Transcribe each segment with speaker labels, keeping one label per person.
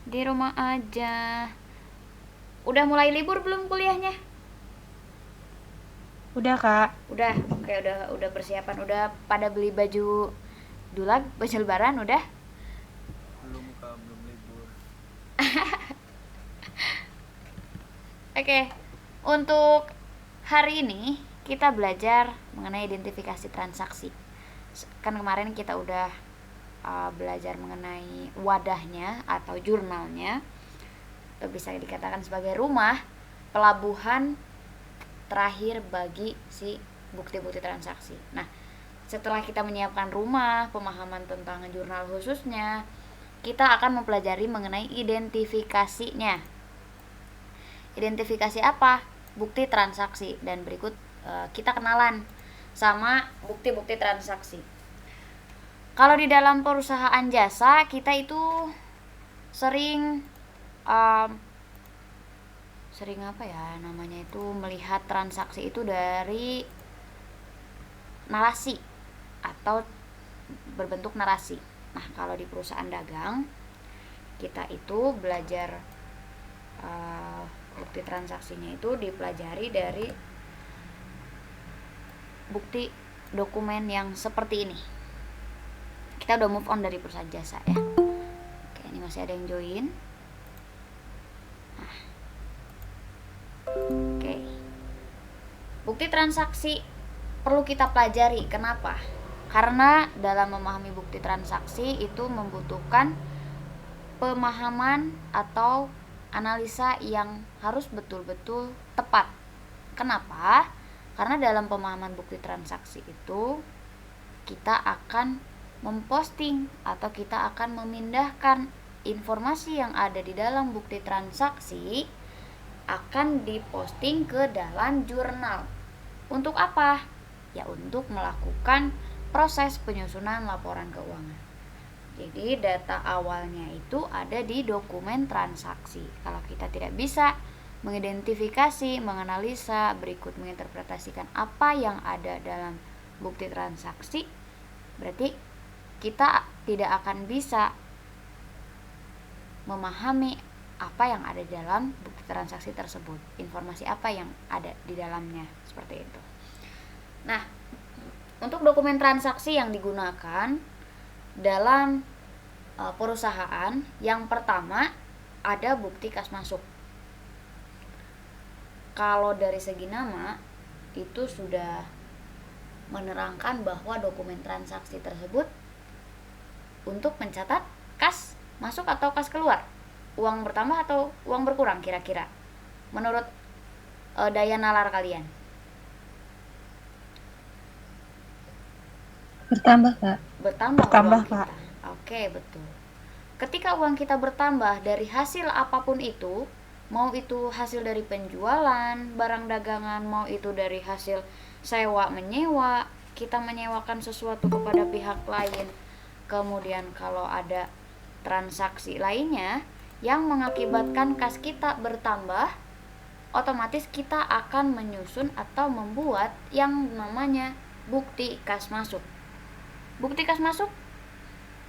Speaker 1: Di rumah aja. Udah mulai libur belum kuliahnya?
Speaker 2: Udah, Kak.
Speaker 1: Udah, kayak udah persiapan, udah pada beli baju dulag, baju lebaran udah.
Speaker 3: Belum kak, belum libur.
Speaker 1: Oke. Untuk hari ini kita belajar mengenai identifikasi transaksi. Kan kemarin kita udah belajar mengenai wadahnya atau jurnalnya. Itu bisa dikatakan sebagai rumah, pelabuhan terakhir bagi si bukti-bukti transaksi. Nah, setelah kita menyiapkan rumah, pemahaman tentang jurnal khususnya, kita akan mempelajari mengenai identifikasinya. Identifikasi apa? Bukti transaksi. Dan berikut kita kenalan sama bukti-bukti transaksi. Kalau di dalam perusahaan jasa, kita itu sering sering apa ya namanya itu, melihat transaksi itu dari narasi atau berbentuk narasi. Nah, kalau di perusahaan dagang kita itu belajar bukti transaksinya itu dipelajari dari bukti dokumen yang seperti ini. Kita udah move on dari perusahaan jasa ya. Oke, ini masih ada yang join. Nah, oke. Bukti transaksi perlu kita pelajari. Kenapa? Karena dalam memahami bukti transaksi itu membutuhkan pemahaman atau analisa yang harus betul-betul tepat. Kenapa? Karena dalam pemahaman bukti transaksi itu kita akan memposting atau kita akan memindahkan informasi yang ada di dalam bukti transaksi akan diposting ke dalam jurnal. Untuk apa? Ya untuk melakukan proses penyusunan laporan keuangan. Jadi data awalnya itu ada di dokumen transaksi. Kalau kita tidak bisa mengidentifikasi, menganalisa, berikut menginterpretasikan apa yang ada dalam bukti transaksi, berarti kita tidak akan bisa memahami apa yang ada di dalam bukti transaksi tersebut, informasi apa yang ada di dalamnya, seperti itu. Nah, untuk dokumen transaksi yang digunakan dalam perusahaan, yang pertama ada bukti kas masuk. Kalau dari segi nama itu sudah menerangkan bahwa dokumen transaksi tersebut untuk mencatat kas masuk atau kas keluar, uang bertambah atau uang berkurang kira-kira menurut daya nalar kalian.
Speaker 2: Bertambah, Kak.
Speaker 1: Bertambah
Speaker 2: Bertambah,
Speaker 1: uang
Speaker 2: Kak.
Speaker 1: kita. Oke, betul. Ketika uang kita bertambah dari hasil apapun itu, mau itu hasil dari penjualan barang dagangan, mau itu dari hasil sewa menyewa, kita menyewakan sesuatu kepada pihak lain, kemudian kalau ada transaksi lainnya yang mengakibatkan kas kita bertambah, otomatis kita akan menyusun atau membuat yang namanya bukti kas masuk. Bukti kas masuk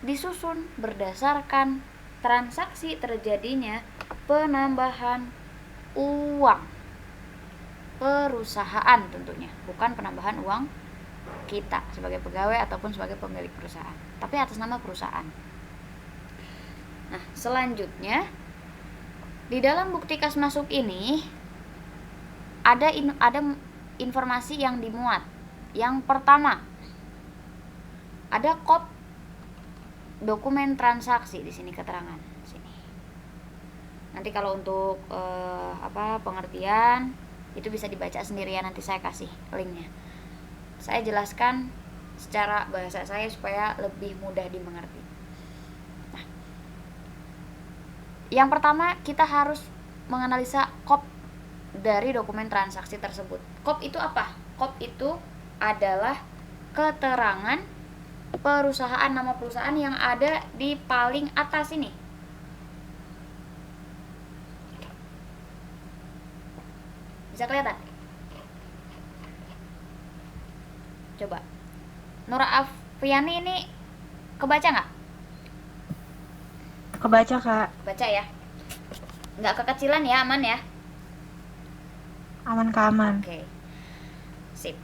Speaker 1: disusun berdasarkan transaksi terjadinya penambahan uang perusahaan tentunya, bukan penambahan uang kita sebagai pegawai ataupun sebagai pemilik perusahaan, tapi atas nama perusahaan. Nah, selanjutnya di dalam bukti kas masuk ini ada informasi yang dimuat. Yang pertama, ada kop dokumen transaksi di sini keterangan sini. Nanti kalau untuk pengertian itu bisa dibaca sendirian, nanti saya kasih linknya. Saya jelaskan secara bahasa saya supaya lebih mudah dimengerti. Nah, yang pertama kita harus menganalisa kop dari dokumen transaksi tersebut. Kop itu apa? Kop itu adalah keterangan perusahaan, nama perusahaan yang ada di paling atas ini. Bisa kelihatan? Coba. Nura Afiani ini kebaca nggak?
Speaker 2: Kebaca, Kak.
Speaker 1: Baca ya. Nggak kekecilan ya, aman ya.
Speaker 2: Aman, Kak, aman.
Speaker 1: Oke. Sip.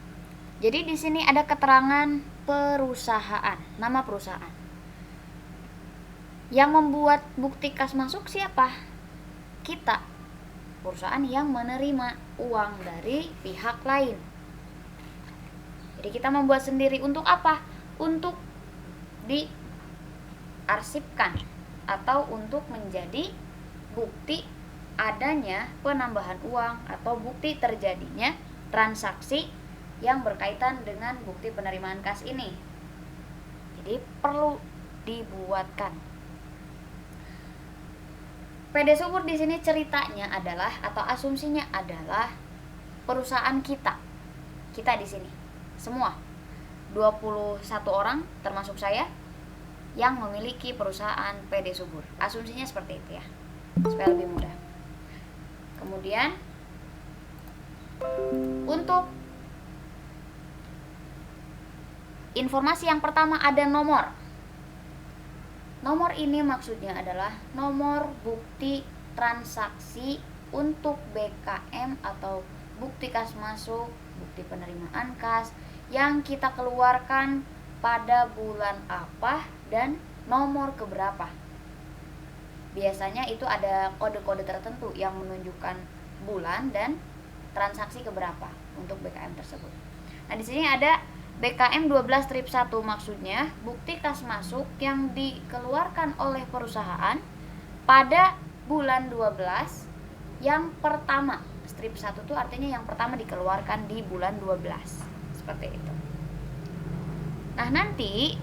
Speaker 1: Jadi di sini ada keterangan perusahaan, nama perusahaan. Yang membuat bukti kas masuk siapa? Kita. Perusahaan yang menerima uang dari pihak lain. Jadi kita membuat sendiri untuk apa? Untuk diarsipkan atau untuk menjadi bukti adanya penambahan uang atau bukti terjadinya transaksi yang berkaitan dengan bukti penerimaan kas ini. Jadi perlu dibuatkan. PD Subur di sini ceritanya adalah atau asumsinya adalah perusahaan kita. Kita di sini semua 21 orang termasuk saya yang memiliki perusahaan PD Subur. Asumsinya seperti itu ya. Supaya lebih mudah. Kemudian untuk informasi yang pertama ada nomor. Nomor ini maksudnya adalah nomor bukti transaksi untuk BKM atau bukti kas masuk, bukti penerimaan kas yang kita keluarkan pada bulan apa dan nomor keberapa. Biasanya itu ada kode-kode tertentu yang menunjukkan bulan dan transaksi keberapa untuk BKM tersebut. Nah, di sini ada BKM 12-1 maksudnya bukti kas masuk yang dikeluarkan oleh perusahaan pada bulan 12 yang pertama. Strip 1 itu artinya yang pertama dikeluarkan di bulan 12. Seperti itu. Nah, nanti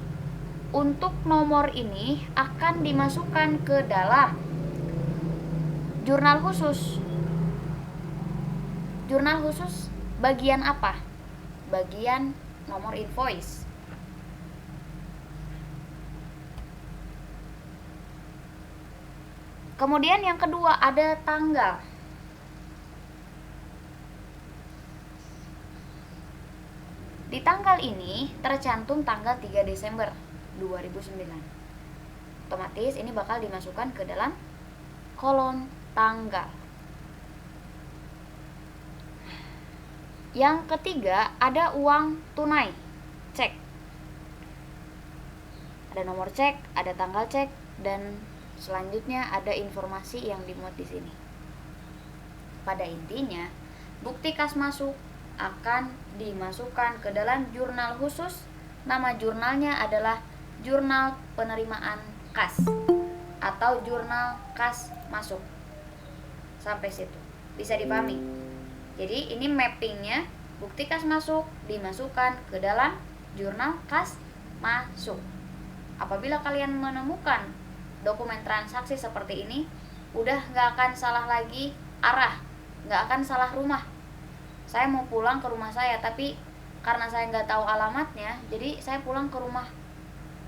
Speaker 1: untuk nomor ini akan dimasukkan ke dalam jurnal khusus. Jurnal khusus bagian apa? Bagian nomor invoice. Kemudian yang kedua ada tanggal. Di tanggal ini tercantum tanggal 3 Desember 2009. Otomatis ini bakal dimasukkan ke dalam kolom tanggal. Yang ketiga ada uang tunai, cek. Ada nomor cek, ada tanggal cek, dan selanjutnya ada informasi yang dimuat di sini. Pada intinya, bukti kas masuk akan dimasukkan ke dalam jurnal khusus. Nama jurnalnya adalah Jurnal Penerimaan Kas atau Jurnal Kas Masuk. Sampai situ bisa dipahami. Jadi ini mappingnya, bukti kas masuk dimasukkan ke dalam jurnal kas masuk. Apabila kalian menemukan dokumen transaksi seperti ini, udah gak akan salah lagi arah, gak akan salah rumah. Saya mau pulang ke rumah saya, tapi karena saya gak tahu alamatnya, jadi saya pulang ke rumah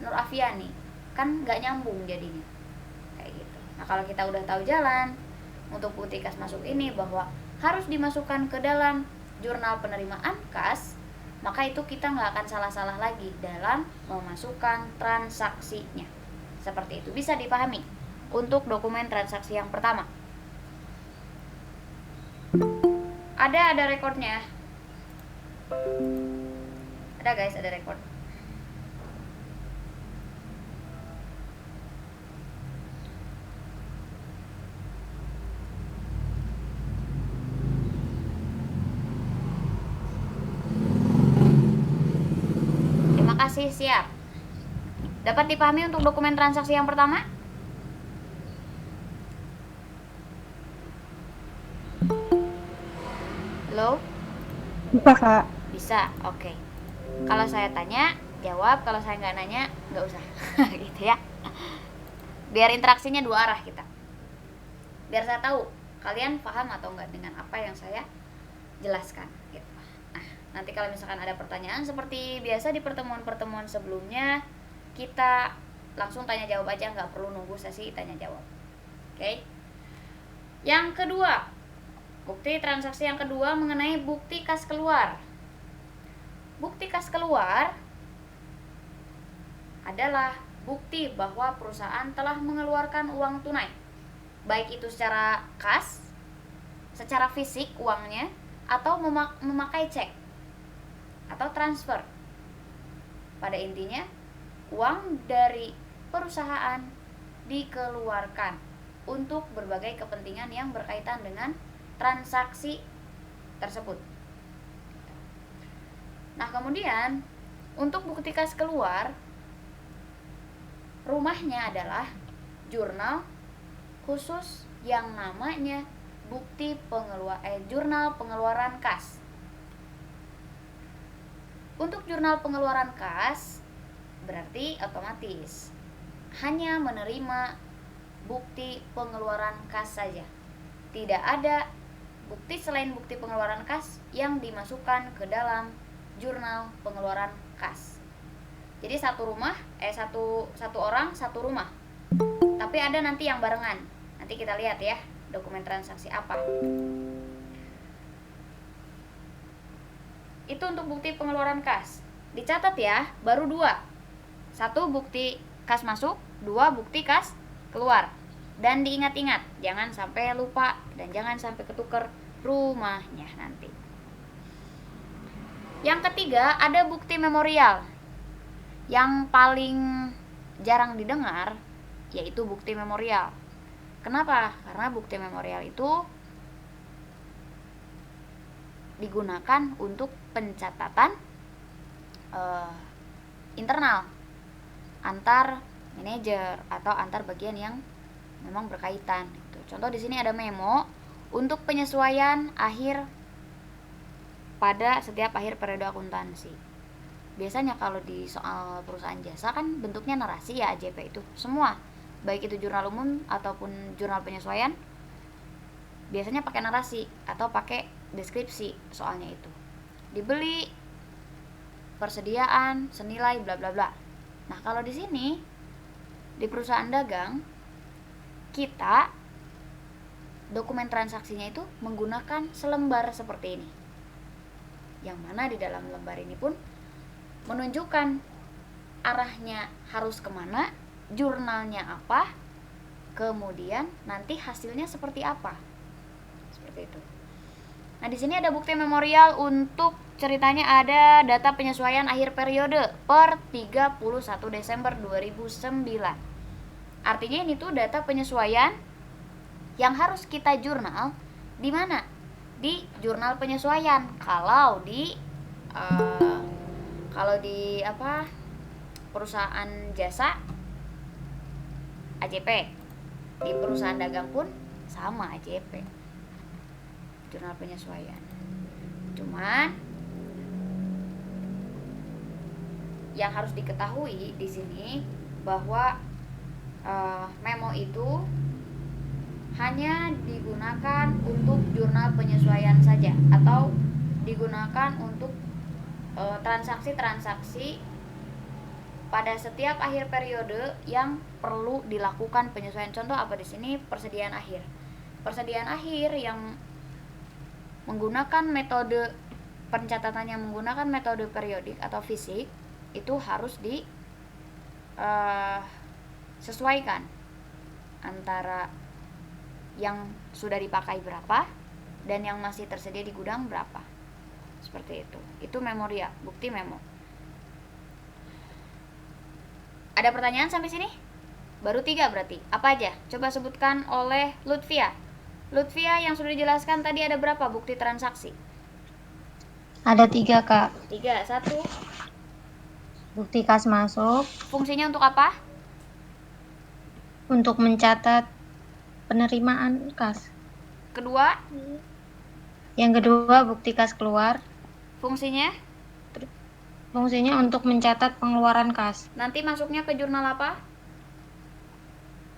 Speaker 1: Nur Afiani, kan gak nyambung jadinya. Kayak gitu. Nah, kalau kita udah tahu jalan untuk bukti kas masuk ini bahwa harus dimasukkan ke dalam jurnal penerimaan kas, maka itu kita nggak akan salah-salah lagi dalam memasukkan transaksinya. Seperti itu bisa dipahami untuk dokumen transaksi yang pertama. Ada rekodnya. Ada guys, ada rekod. Kasih siap. Dapat dipahami untuk dokumen transaksi yang pertama? Halo?
Speaker 2: Bisa, Kak.
Speaker 1: Bisa, oke. Kalau saya tanya, jawab. Kalau saya nggak nanya, nggak usah. Gitu ya. Biar interaksinya dua arah kita. Biar saya tahu kalian paham atau enggak dengan apa yang saya jelaskan. Gitu. Nanti kalau misalkan ada pertanyaan seperti biasa di pertemuan-pertemuan sebelumnya, kita langsung tanya jawab aja, nggak perlu nunggu sesi tanya jawab. Oke. Yang kedua, bukti transaksi yang kedua mengenai bukti kas keluar. Bukti kas keluar adalah bukti bahwa perusahaan telah mengeluarkan uang tunai, baik itu secara kas, secara fisik uangnya, atau memakai cek atau transfer. Pada intinya, uang dari perusahaan dikeluarkan untuk berbagai kepentingan yang berkaitan dengan transaksi tersebut. Nah, kemudian untuk bukti kas keluar, rumahnya adalah jurnal khusus yang namanya jurnal pengeluaran kas. Untuk jurnal pengeluaran kas berarti otomatis hanya menerima bukti pengeluaran kas saja. Tidak ada bukti selain bukti pengeluaran kas yang dimasukkan ke dalam jurnal pengeluaran kas. Jadi satu orang satu rumah. Tapi ada nanti yang barengan. Nanti kita lihat ya, dokumen transaksi apa. Itu untuk bukti pengeluaran kas. Dicatat ya, baru 2. 1 bukti kas masuk, 2 bukti kas keluar. Dan diingat-ingat, jangan sampai lupa dan jangan sampai ketuker rumahnya nanti. Yang ketiga, ada bukti memorial. Yang paling jarang didengar yaitu bukti memorial. Kenapa? Karena bukti memorial itu digunakan untuk pencatatan internal antar manajer atau antar bagian yang memang berkaitan gitu. Contoh di sini ada memo untuk penyesuaian akhir pada setiap akhir periode akuntansi. Biasanya kalau di soal perusahaan jasa kan bentuknya narasi ya, AJP itu semua, baik itu jurnal umum ataupun jurnal penyesuaian, biasanya pakai narasi atau pakai deskripsi soalnya itu. Dibeli, persediaan, senilai bla bla bla. Nah, kalau di sini di perusahaan dagang, kita dokumen transaksinya itu menggunakan selembar seperti ini. Yang mana di dalam lembar ini pun menunjukkan arahnya harus kemana, jurnalnya apa, kemudian nanti hasilnya seperti apa. Seperti itu. Nah, di sini ada bukti memorial untuk ceritanya ada data penyesuaian akhir periode per 31 Desember 2009. Artinya ini tuh data penyesuaian yang harus kita jurnal di mana? Di jurnal penyesuaian. Kalau di perusahaan jasa AJP, di perusahaan dagang pun sama AJP, jurnal penyesuaian. Cuman yang harus diketahui di sini bahwa memo itu hanya digunakan untuk jurnal penyesuaian saja atau digunakan untuk transaksi-transaksi pada setiap akhir periode yang perlu dilakukan penyesuaian. Contoh apa di sini? Persediaan akhir. Persediaan akhir yang menggunakan metode pencatatan yang menggunakan metode periodik atau fisik itu harus disesuaikan antara yang sudah dipakai berapa dan yang masih tersedia di gudang berapa. Seperti itu. Itu memorial, bukti memo. Ada pertanyaan sampai sini? Baru 3 berarti. Apa aja? Coba sebutkan oleh Lutfia. Lutfia, yang sudah dijelaskan tadi ada berapa bukti transaksi?
Speaker 2: Ada 3, Kak.
Speaker 1: 3. 1.
Speaker 2: Bukti kas masuk
Speaker 1: Fungsinya untuk apa?
Speaker 2: untuk mencatat penerimaan kas.
Speaker 1: Kedua.
Speaker 2: Yang kedua, bukti kas keluar.
Speaker 1: Fungsinya?
Speaker 2: Fungsinya untuk mencatat pengeluaran kas.
Speaker 1: Nanti masuknya ke jurnal apa?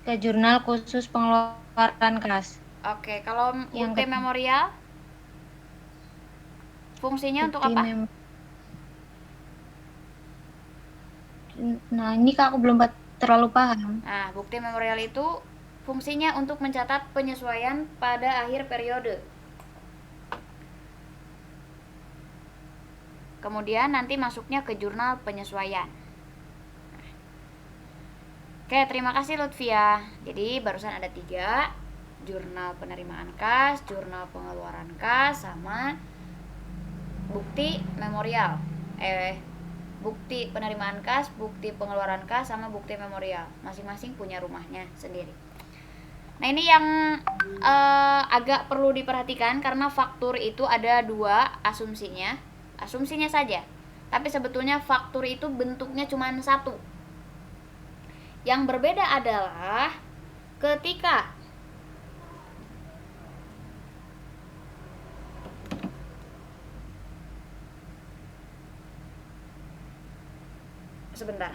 Speaker 2: Ke jurnal khusus pengeluaran kas.
Speaker 1: Oke, kalau
Speaker 2: Yang
Speaker 1: bukti memorial? Fungsinya untuk apa?
Speaker 2: Nah, ini Kak aku belum terlalu paham.
Speaker 1: Nah, bukti memorial itu fungsinya untuk mencatat penyesuaian pada akhir periode. Kemudian nanti masuknya ke jurnal penyesuaian. Oke, terima kasih Lutfia. Jadi barusan ada 3, jurnal penerimaan kas, jurnal pengeluaran kas, sama bukti memorial. Bukti penerimaan kas, bukti pengeluaran kas, sama bukti memorial. Masing-masing punya rumahnya sendiri. Nah, ini yang agak perlu diperhatikan karena faktur itu ada 2 asumsinya. Asumsinya saja. Tapi sebetulnya faktur itu bentuknya cuma 1. Yang berbeda adalah ketika sebentar.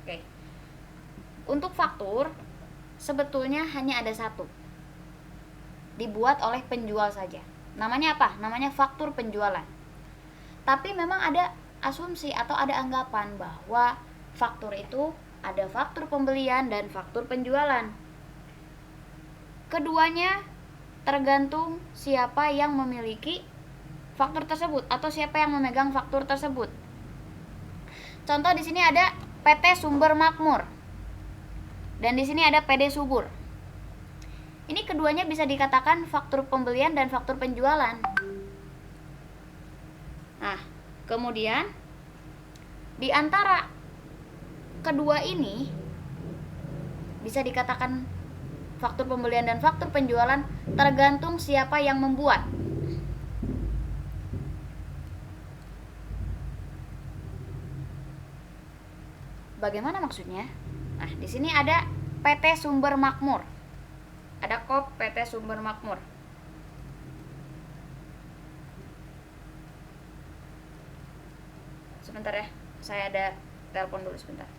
Speaker 1: Oke. Untuk faktur sebetulnya hanya ada 1. Dibuat oleh penjual saja. Namanya apa? Namanya faktur penjualan. Tapi memang ada asumsi atau ada anggapan bahwa faktur itu ada faktur pembelian dan faktur penjualan. Keduanya tergantung siapa yang memiliki faktur tersebut atau siapa yang memegang faktur tersebut. Contoh di sini ada PT Sumber Makmur. Dan di sini ada PD Subur. Ini keduanya bisa dikatakan faktur pembelian dan faktur penjualan. Nah, kemudian di antara kedua ini bisa dikatakan faktur pembelian dan faktur penjualan tergantung siapa yang membuat. Bagaimana maksudnya? Nah, di sini ada PT Sumber Makmur. Ada kop PT Sumber Makmur. Sebentar ya, saya ada telepon dulu sebentar.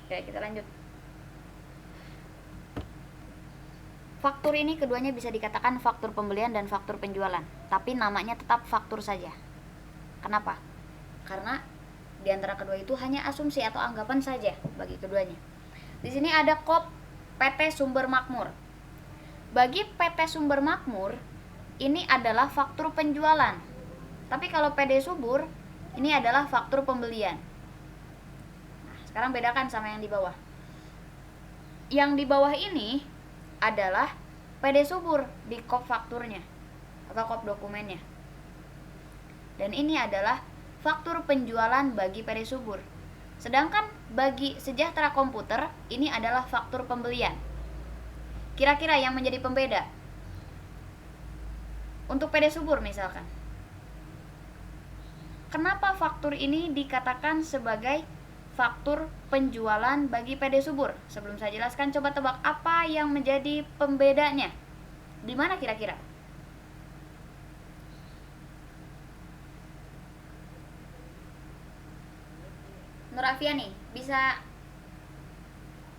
Speaker 1: Oke, kita lanjut. Faktur ini keduanya bisa dikatakan faktur pembelian dan faktur penjualan, tapi namanya tetap faktur saja. Kenapa? Karena di antara kedua itu hanya asumsi atau anggapan saja bagi keduanya. Di sini ada kop PT Sumber Makmur. Bagi PT Sumber Makmur, ini adalah faktur penjualan. Tapi kalau PD Subur, ini adalah faktur pembelian. Sekarang bedakan sama yang di bawah. Yang di bawah ini adalah PD Subur di kop fakturnya atau kop dokumennya. Dan ini adalah faktur penjualan bagi PD Subur. Sedangkan bagi Sejahtera Komputer, ini adalah faktur pembelian. Kira-kira yang menjadi pembeda? Untuk PD Subur misalkan. Kenapa faktur ini dikatakan sebagai faktur penjualan bagi PD Subur? Sebelum saya jelaskan, coba tebak apa yang menjadi pembedanya. Di mana kira-kira? Nur Afiani, bisa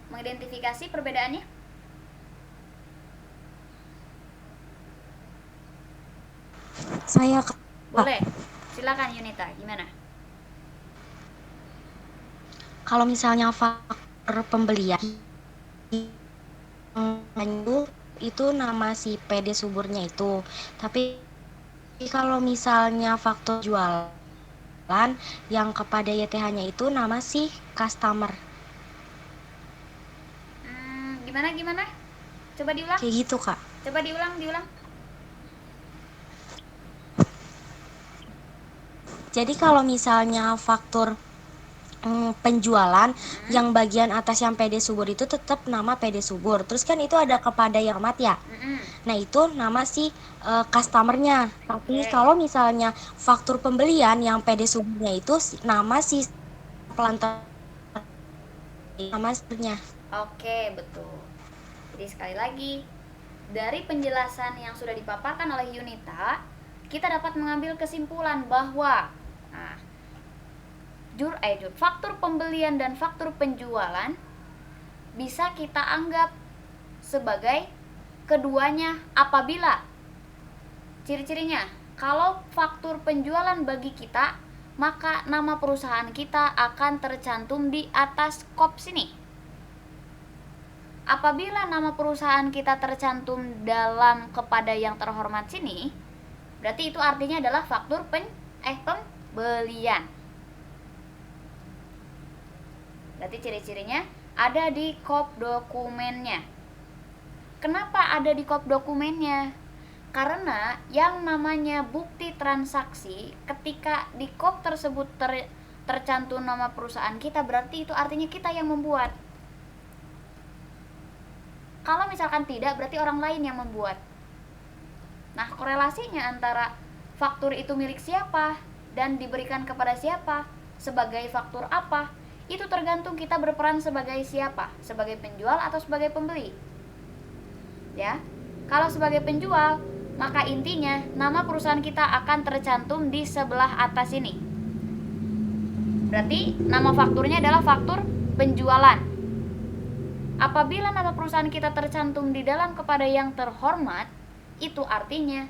Speaker 1: mengidentifikasi perbedaannya?
Speaker 2: Saya
Speaker 1: Boleh. Silakan Yunita, gimana?
Speaker 2: kalau misalnya faktur pembelian itu nama si PD Suburnya itu. Tapi kalau misalnya faktur jualan yang kepada YTH-nya itu nama si customer.
Speaker 1: Gimana? Coba diulang.
Speaker 2: Kayak gitu, Kak.
Speaker 1: Coba diulang.
Speaker 2: Jadi kalau misalnya faktur penjualan, yang bagian atas yang PD Subur itu tetap nama PD Subur. Terus kan itu ada kepada yang hormat ya. Nah, itu nama si customernya. Tapi
Speaker 1: Oke.
Speaker 2: kalau misalnya faktur pembelian yang PD Suburnya itu nama si pelantar, nama sebenarnya.
Speaker 1: Oke, betul. Jadi sekali lagi, dari penjelasan yang sudah dipaparkan oleh Yunita, kita dapat mengambil kesimpulan bahwa nah, faktur pembelian dan faktur penjualan bisa kita anggap sebagai keduanya apabila ciri-cirinya, kalau faktur penjualan bagi kita, maka nama perusahaan kita akan tercantum di atas kop sini. Apabila nama perusahaan kita tercantum dalam kepada yang terhormat sini, berarti itu artinya adalah faktur pembelian. Berarti ciri-cirinya ada di kop dokumennya. Kenapa ada di kop dokumennya? Karena yang namanya bukti transaksi, ketika di kop tersebut tercantum nama perusahaan kita, berarti itu artinya kita yang membuat. Kalau misalkan tidak, berarti orang lain yang membuat. Nah, korelasinya antara faktur itu milik siapa dan diberikan kepada siapa, sebagai faktur apa, itu tergantung kita berperan sebagai siapa, sebagai penjual atau sebagai pembeli. Ya, kalau sebagai penjual, maka intinya nama perusahaan kita akan tercantum di sebelah atas ini. Berarti nama fakturnya adalah faktur penjualan. Apabila nama perusahaan kita tercantum di dalam kepada yang terhormat, itu artinya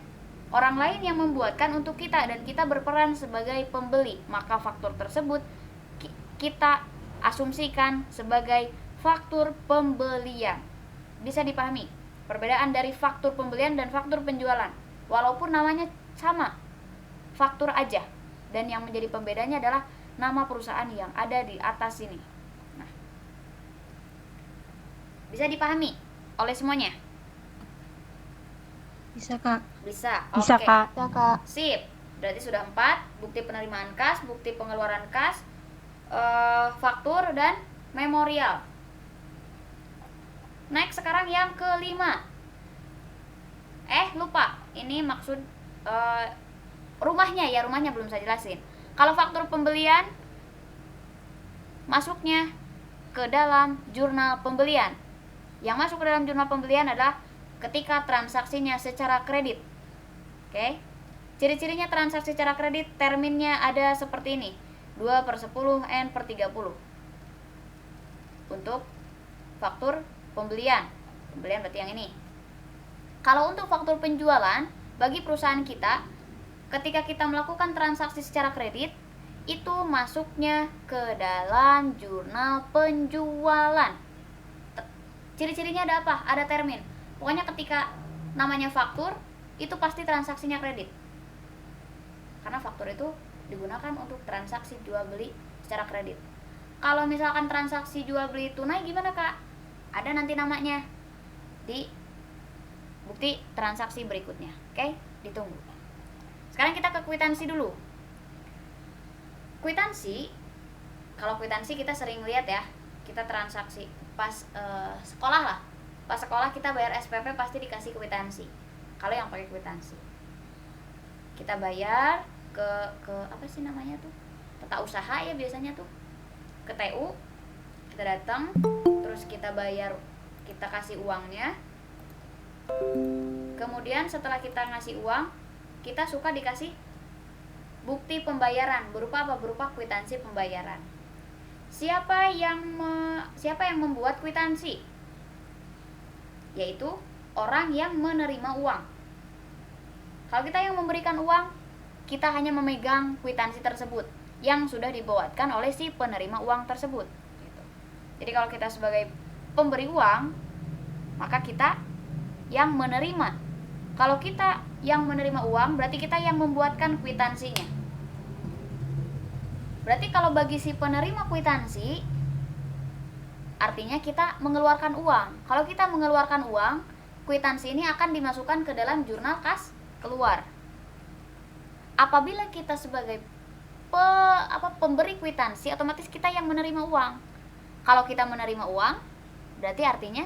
Speaker 1: orang lain yang membuatkan untuk kita dan kita berperan sebagai pembeli. Maka faktur tersebut kita asumsikan sebagai faktur pembelian. Bisa dipahami perbedaan dari faktur pembelian dan faktur penjualan, walaupun namanya sama, faktur aja, dan yang menjadi pembedanya adalah nama perusahaan yang ada di atas sini. Nah, bisa dipahami oleh semuanya?
Speaker 2: Bisa, Kak.
Speaker 1: Bisa.
Speaker 2: Bisa,
Speaker 1: Oke.
Speaker 2: Kak. Bisa, Kak.
Speaker 1: Sip. Berarti sudah 4, bukti penerimaan kas, bukti pengeluaran kas, faktur, dan memorial. Next, sekarang yang kelima. Lupa. Ini maksud rumahnya ya, rumahnya belum saya jelasin. Kalau faktur pembelian masuknya ke dalam jurnal pembelian. Yang masuk ke dalam jurnal pembelian adalah ketika transaksinya secara kredit. Oke. Ciri-cirinya transaksi secara kredit, terminnya ada seperti ini. 2/10 N/30. Untuk faktur pembelian berarti yang ini. Kalau untuk faktur penjualan, bagi perusahaan kita, ketika kita melakukan transaksi secara kredit, itu masuknya ke dalam jurnal penjualan. Ciri-cirinya ada apa? Ada termin. Pokoknya ketika namanya faktur, itu pasti transaksinya kredit. Karena faktur itu digunakan untuk transaksi jual beli secara kredit. Kalau misalkan transaksi jual beli tunai gimana, Kak? Ada nanti namanya di bukti transaksi berikutnya. Oke, ditunggu. Sekarang kita ke kwitansi dulu. Kwitansi, kalau kwitansi kita sering lihat ya, kita transaksi pas sekolah lah. Pas sekolah kita bayar SPP pasti dikasih kwitansi. Kalau yang pakai kwitansi, kita bayar ke apa sih namanya tuh? Tata usaha ya biasanya tuh. Ke TU, kita datang, terus kita bayar, kita kasih uangnya. Kemudian setelah kita ngasih uang, kita suka dikasih bukti pembayaran berupa apa? Berupa kwitansi pembayaran. Siapa yang membuat kwitansi? Yaitu orang yang menerima uang. Kalau kita yang memberikan uang, kita hanya memegang kwitansi tersebut yang sudah dibuatkan oleh si penerima uang tersebut. Jadi kalau kita sebagai pemberi uang, maka kita yang menerima. Kalau kita yang menerima uang, berarti kita yang membuatkan kwitansinya. Berarti kalau bagi si penerima kwitansi, artinya kita mengeluarkan uang. Kalau kita mengeluarkan uang, kwitansi ini akan dimasukkan ke dalam jurnal kas keluar. Apabila kita sebagai pemberi kwitansi, otomatis kita yang menerima uang. Kalau kita menerima uang, berarti artinya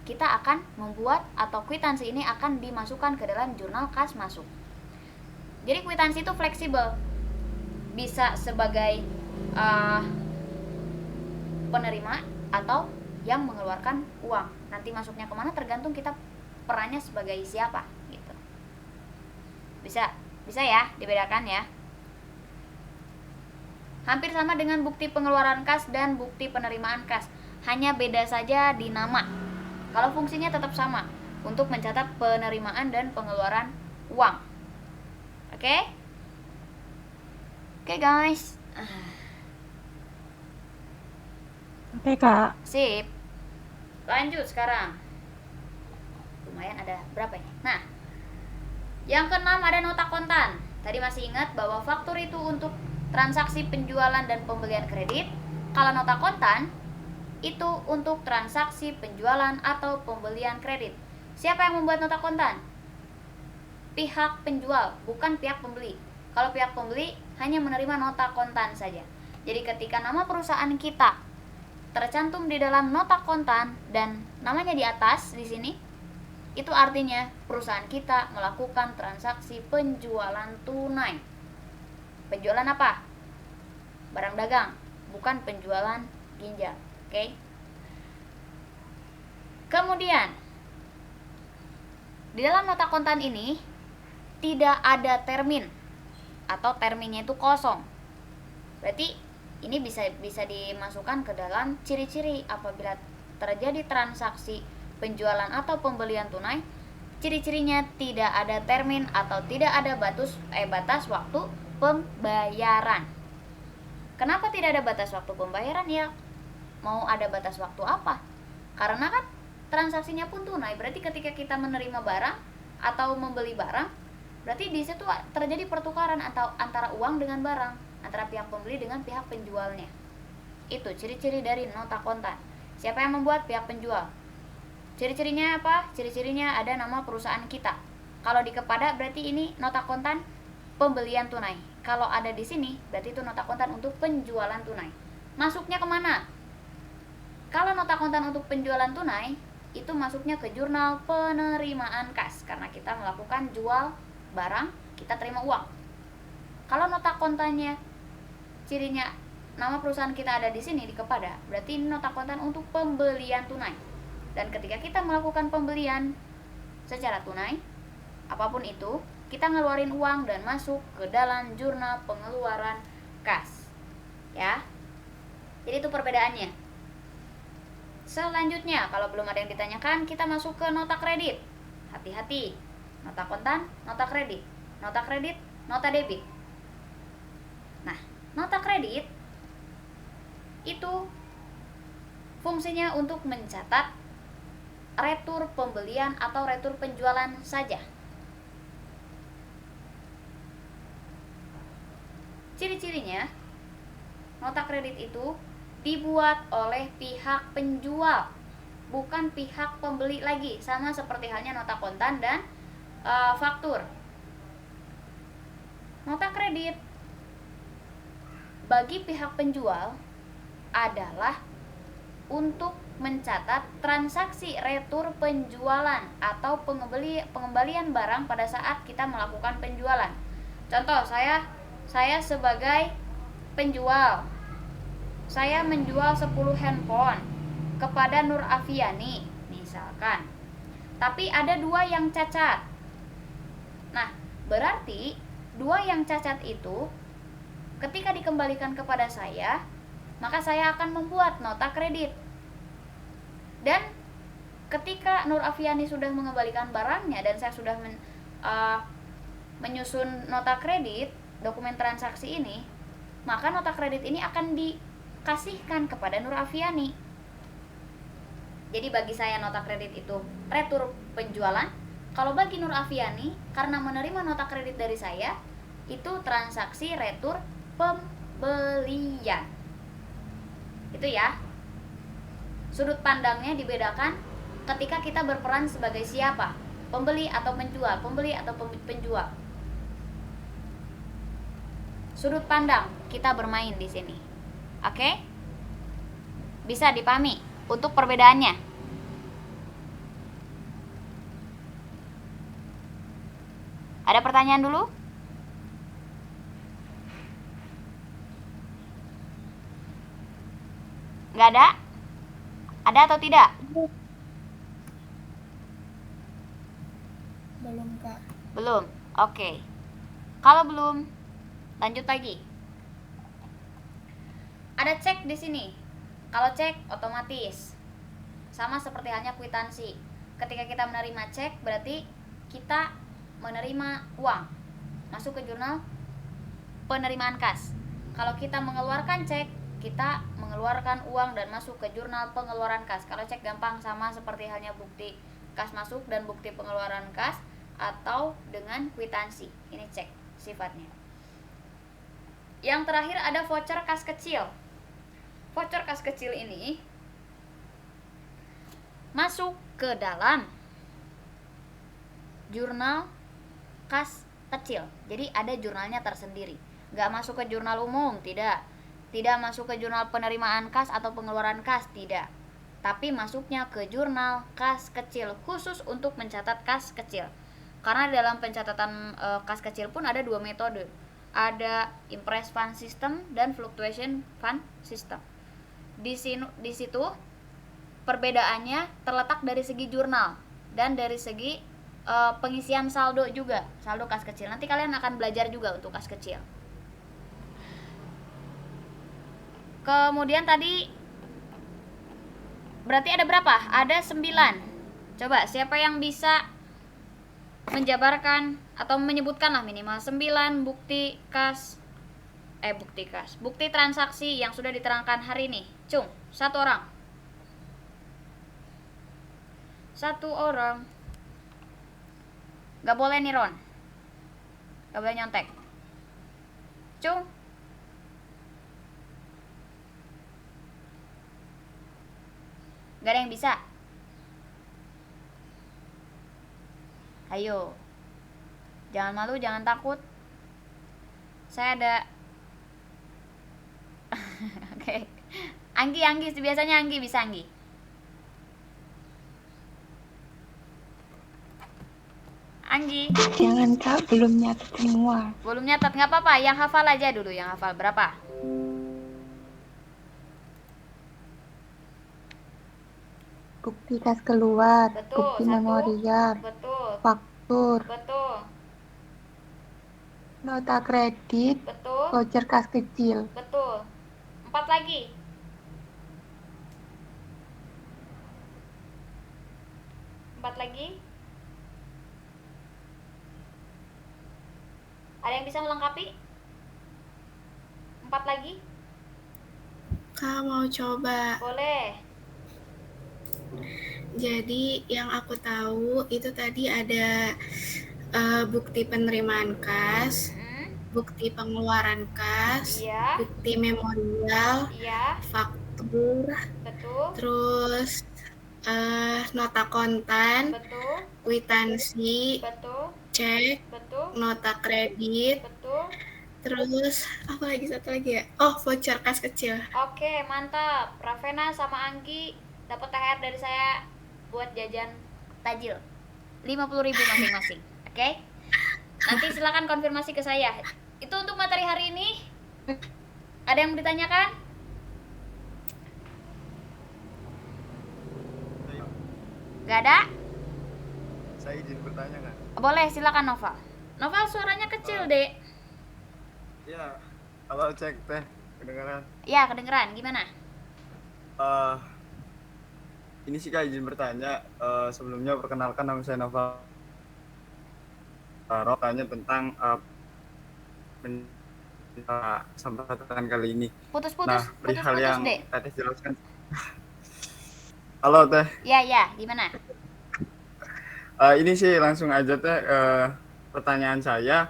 Speaker 1: kita akan membuat atau kwitansi ini akan dimasukkan ke dalam jurnal kas masuk. Jadi kwitansi itu fleksibel, bisa sebagai penerima atau yang mengeluarkan uang. Nanti masuknya kemana tergantung kita perannya sebagai siapa gitu. Bisa ya dibedakan ya. Hampir sama dengan bukti pengeluaran kas dan bukti penerimaan kas, hanya beda saja di nama. Kalau fungsinya tetap sama, untuk mencatat penerimaan dan pengeluaran uang. Oke? Oke guys.
Speaker 4: Oke, Kak.
Speaker 1: Sip. Lanjut sekarang. Lumayan ada berapa ya? Nah, yang keenam ada nota kontan. Tadi masih ingat bahwa faktur itu untuk transaksi penjualan dan pembelian kredit. Kalau nota kontan itu untuk transaksi penjualan atau pembelian kredit. Siapa yang membuat nota kontan? Pihak penjual, bukan pihak pembeli. Kalau pihak pembeli hanya menerima nota kontan saja. Jadi ketika nama perusahaan kita tercantum di dalam nota kontan dan namanya di atas di sini, itu artinya perusahaan kita melakukan transaksi penjualan tunai. Penjualan apa? Barang dagang, bukan penjualan ginjal. Oke? Kemudian di dalam nota kontan ini tidak ada termin atau terminnya itu kosong. Berarti ini bisa dimasukkan ke dalam ciri-ciri apabila terjadi transaksi penjualan atau pembelian tunai. Ciri-cirinya tidak ada termin atau tidak ada batas waktu pembayaran. Kenapa tidak ada batas waktu pembayaran ya? Mau ada batas waktu apa? Karena kan transaksinya pun tunai. Berarti ketika kita menerima barang atau membeli barang, berarti di situ terjadi pertukaran atau antara uang dengan barang, antara pihak pembeli dengan pihak penjualnya. Itu ciri-ciri dari nota kontan. Siapa yang membuat? Pihak penjual. Ciri-cirinya apa? Ciri-cirinya ada nama perusahaan kita. Kalau di kepada berarti ini nota kontan pembelian tunai. Kalau ada di sini berarti itu nota kontan untuk penjualan tunai. Masuknya kemana? Kalau nota kontan untuk penjualan tunai itu masuknya ke jurnal penerimaan kas, karena kita melakukan jual barang, kita terima uang. Kalau nota kontannya cirinya nama perusahaan kita ada di sini di kepada, berarti ini nota kontan untuk pembelian tunai. Dan ketika kita melakukan pembelian secara tunai, apapun itu, kita ngeluarin uang dan masuk ke dalam jurnal pengeluaran kas. Ya. Jadi itu perbedaannya. Selanjutnya, kalau belum ada yang ditanyakan, kita masuk ke nota kredit. Hati-hati. Nota kontan, nota kredit. Nota kredit, nota debit. Nah, nota kredit itu fungsinya untuk mencatat retur pembelian atau retur penjualan saja. Ciri-cirinya, nota kredit itu dibuat oleh pihak penjual, bukan pihak pembeli lagi, sama seperti halnya nota kontan dan faktur. Nota kredit bagi pihak penjual adalah untuk mencatat transaksi retur penjualan atau pengembalian barang pada saat kita melakukan penjualan. Contoh, saya sebagai penjual, saya menjual 10 handphone kepada Nur Afiani misalkan, tapi ada 2 yang cacat. Nah, berarti 2 yang cacat itu ketika dikembalikan kepada saya, maka saya akan membuat nota kredit. Dan ketika Nur Afiani sudah mengembalikan barangnya dan saya sudah menyusun nota kredit, dokumen transaksi ini, maka nota kredit ini akan dikasihkan kepada Nur Afiani. Jadi bagi saya nota kredit itu retur penjualan. Kalau bagi Nur Afiani, karena menerima nota kredit dari saya, itu transaksi retur pembelian. Itu ya. Sudut pandangnya dibedakan ketika kita berperan sebagai siapa? Pembeli atau penjual, pembeli atau penjual. sudut pandang kita bermain di sini. Oke? Bisa dipahami untuk perbedaannya. Ada pertanyaan dulu? Nggak ada? Ada atau tidak?
Speaker 5: Belum, Kak.
Speaker 1: Belum. Oke. Kalau belum, lanjut lagi. Ada cek di sini. Kalau cek otomatis sama seperti halnya kwitansi. Ketika kita menerima cek berarti kita menerima uang masuk ke jurnal penerimaan kas. Kalau kita mengeluarkan cek, kita mengeluarkan uang dan masuk ke jurnal pengeluaran kas. Kalau cek gampang sama seperti halnya bukti kas masuk dan bukti pengeluaran kas atau dengan kwitansi. Ini cek sifatnya. Yang terakhir ada voucher kas kecil. Voucher kas kecil ini masuk ke dalam jurnal kas kecil. Jadi ada jurnalnya tersendiri. Nggak masuk ke jurnal umum, tidak. Tidak masuk ke jurnal penerimaan kas atau pengeluaran kas, tidak. Tapi masuknya ke jurnal kas kecil khusus untuk mencatat kas kecil. Karena dalam pencatatan kas kecil pun ada dua metode. Ada impress fund system dan fluctuation fund system. Di situ perbedaannya terletak dari segi jurnal dan dari segi pengisian saldo juga, saldo kas kecil. Nanti kalian akan belajar juga untuk kas kecil. Kemudian tadi berarti ada berapa? Ada 9. Coba siapa yang bisa menjabarkan atau menyebutkan lah minimal 9 bukti transaksi yang sudah diterangkan hari ini. Cung, satu orang. Gak boleh nih Ron, gak boleh nyontek. Cung, gak ada yang bisa. Ayo, jangan malu, jangan takut. Saya ada Oke. Anggi, biasanya Anggi bisa Anggi. Anggi.
Speaker 6: Jangan Kak, belum nyatet semua.
Speaker 1: Belum nyatet, nggak apa-apa. Yang hafal aja dulu, yang hafal berapa?
Speaker 6: Bukti kas keluar,
Speaker 1: Betul,
Speaker 6: bukti
Speaker 1: satu.
Speaker 6: memorial,
Speaker 1: Betul.
Speaker 6: faktur,
Speaker 1: Betul.
Speaker 6: nota kredit,
Speaker 1: Betul.
Speaker 6: voucher kas kecil.
Speaker 1: Betul. 4 lagi. Ada yang bisa melengkapi? 4 lagi?
Speaker 5: Kak mau coba.
Speaker 1: Boleh.
Speaker 5: Jadi yang aku tahu itu tadi ada bukti penerimaan kas, bukti pengeluaran kas,
Speaker 1: Iya.
Speaker 5: bukti memorial,
Speaker 1: Iya.
Speaker 5: faktur,
Speaker 1: Betul.
Speaker 5: terus nota kontan,
Speaker 1: Betul.
Speaker 5: kwitansi,
Speaker 1: Betul.
Speaker 5: cek,
Speaker 1: Betul.
Speaker 5: nota kredit,
Speaker 1: Betul.
Speaker 5: terus apa lagi satu lagi ya? Oh, voucher kas kecil.
Speaker 1: Oke, mantap. Ravena sama Anggi dapat THR dari saya buat jajan tajil 50.000 masing-masing. Oke? Nanti silakan konfirmasi ke saya. Itu untuk materi hari ini. Ada yang ditanyakan? Gak ada?
Speaker 3: Saya izin bertanya kan?
Speaker 1: Boleh, silakan Noval. Noval suaranya kecil, Dek.
Speaker 3: Ya, halo cek teh, kedengaran?
Speaker 1: Ya, kedengeran. Gimana?
Speaker 3: Ini sih Kak izin bertanya. Sebelumnya perkenalkan nama saya Noval. Tanya tentang kesempatan kali ini.
Speaker 1: Putus-putus.
Speaker 3: Nah, perihal
Speaker 1: Putus-putus,
Speaker 3: yang
Speaker 1: Dek.
Speaker 3: tadi jelaskan. Halo teh.
Speaker 1: Ya, gimana?
Speaker 3: Ini sih langsung aja teh pertanyaan saya.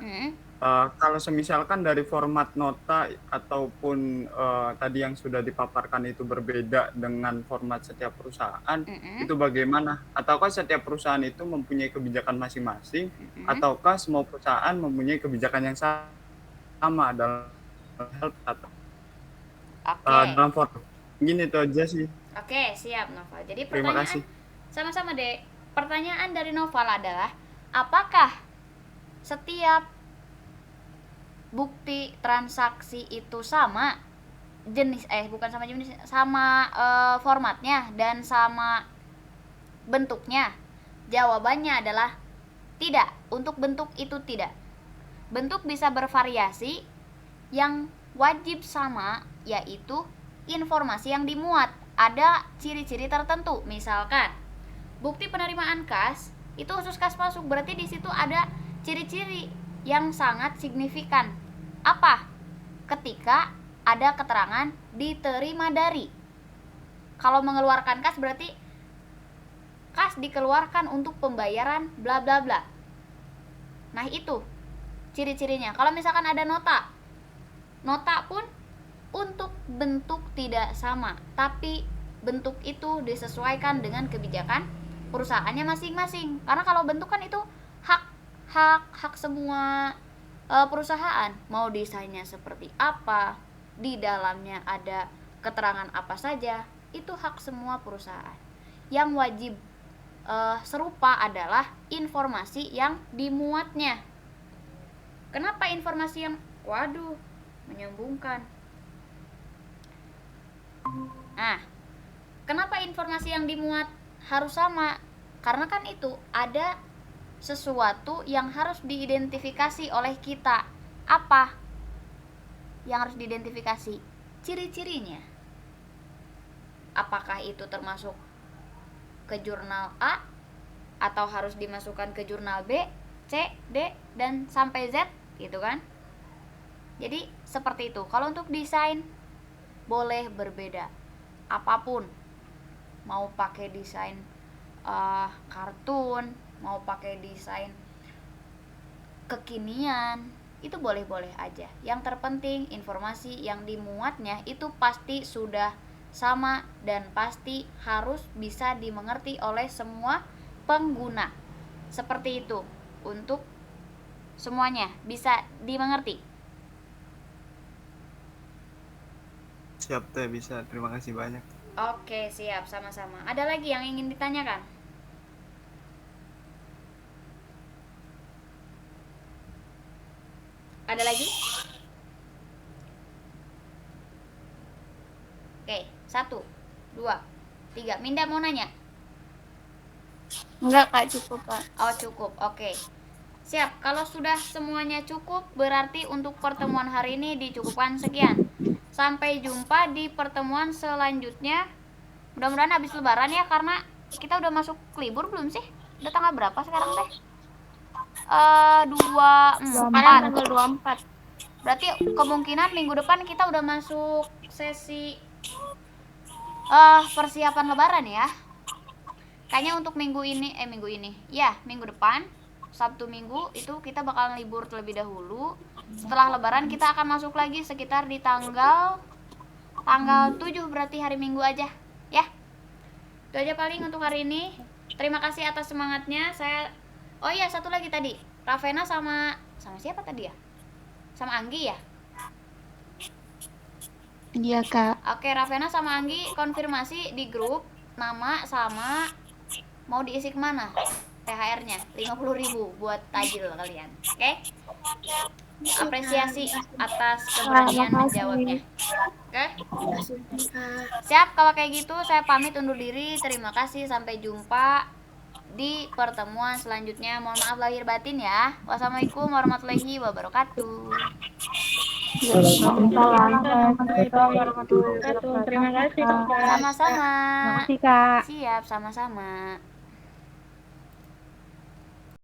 Speaker 3: Kalau semisalkan dari format nota ataupun tadi yang sudah dipaparkan itu berbeda dengan format setiap perusahaan, itu bagaimana? Ataukah setiap perusahaan itu mempunyai kebijakan masing-masing, ataukah semua perusahaan mempunyai kebijakan yang sama dalam health atau
Speaker 1: Oke.
Speaker 3: dalam forum. Mungkin itu aja sih.
Speaker 1: Oke, siap Noval. Jadi
Speaker 3: Terima
Speaker 1: pertanyaan
Speaker 3: kasih.
Speaker 1: sama-sama Dek. Pertanyaan dari Noval adalah apakah setiap bukti transaksi itu sama jenis bukan sama jenis, sama formatnya dan sama bentuknya? Jawabannya adalah tidak. Untuk bentuk itu tidak. Bentuk bisa bervariasi, yang wajib sama yaitu informasi yang dimuat. Ada ciri-ciri tertentu, misalkan bukti penerimaan kas itu khusus kas masuk, berarti di situ ada ciri-ciri yang sangat signifikan. Apa? Ketika ada keterangan diterima dari. Kalau mengeluarkan kas berarti kas dikeluarkan untuk pembayaran bla bla bla. Nah, itu ciri-cirinya. Kalau misalkan ada nota, nota pun untuk bentuk tidak sama, tapi bentuk itu disesuaikan dengan kebijakan perusahaannya masing-masing. Karena kalau bentuk kan itu hak semua perusahaan, mau desainnya seperti apa, di dalamnya ada keterangan apa saja, itu hak semua perusahaan. Yang wajib serupa adalah informasi yang dimuatnya. Kenapa informasi yang menyambungkan? Nah, kenapa informasi yang dimuat harus sama? Karena kan itu ada sesuatu yang harus diidentifikasi oleh kita. Apa yang harus diidentifikasi? Ciri-cirinya. Apakah itu termasuk ke jurnal A atau harus dimasukkan ke jurnal B, C, D, dan sampai Z, gitu kan? Jadi seperti itu. Kalau untuk desain boleh berbeda, apapun, mau pakai desain kartun, mau pakai desain kekinian, itu boleh-boleh aja. Yang terpenting informasi yang dimuatnya itu pasti sudah sama dan pasti harus bisa dimengerti oleh semua pengguna. Seperti itu untuk semuanya bisa dimengerti.
Speaker 3: Siap teh, bisa. Terima kasih banyak.
Speaker 1: Oke, siap, sama-sama. Ada lagi yang ingin ditanyakan? Ada lagi? Oke, 1, 2, 3. Minda mau nanya?
Speaker 5: Enggak Kak, cukup Kak.
Speaker 1: Oh, cukup. Oke. Siap. Kalau sudah semuanya cukup, berarti untuk pertemuan hari ini dicukupkan sekian. Sampai jumpa di pertemuan selanjutnya. Mudah-mudahan habis lebaran ya, karena kita udah masuk libur belum sih? Udah tanggal berapa sekarang teh? 24.
Speaker 5: Tanggal 24.
Speaker 1: Berarti kemungkinan minggu depan kita udah masuk sesi persiapan lebaran ya. Kayaknya untuk minggu ini. Ya, minggu depan Sabtu Minggu itu kita bakalan libur terlebih dahulu. Setelah lebaran kita akan masuk lagi sekitar di tanggal 7, berarti hari Minggu aja ya. Itu aja paling untuk hari ini. Terima kasih atas semangatnya. Oh iya, satu lagi tadi, Ravena sama siapa tadi ya? Sama Anggi ya?
Speaker 6: Iya, Kak.
Speaker 1: Oke, Ravena sama Anggi konfirmasi di grup nama sama mau diisi kemana THR-nya. 50.000 buat tajil kalian. Oke? Apresiasi atas keberanian menjawabnya. Oke? Siap, kalau kayak gitu saya pamit undur diri. Terima kasih, sampai jumpa di pertemuan selanjutnya. Mohon maaf lahir batin ya. Wassalamualaikum warahmatullahi wabarakatuh.
Speaker 4: Terima kasih, Kak.
Speaker 1: Sama-sama.
Speaker 4: Terima kasih, Kak.
Speaker 1: Siap, sama-sama.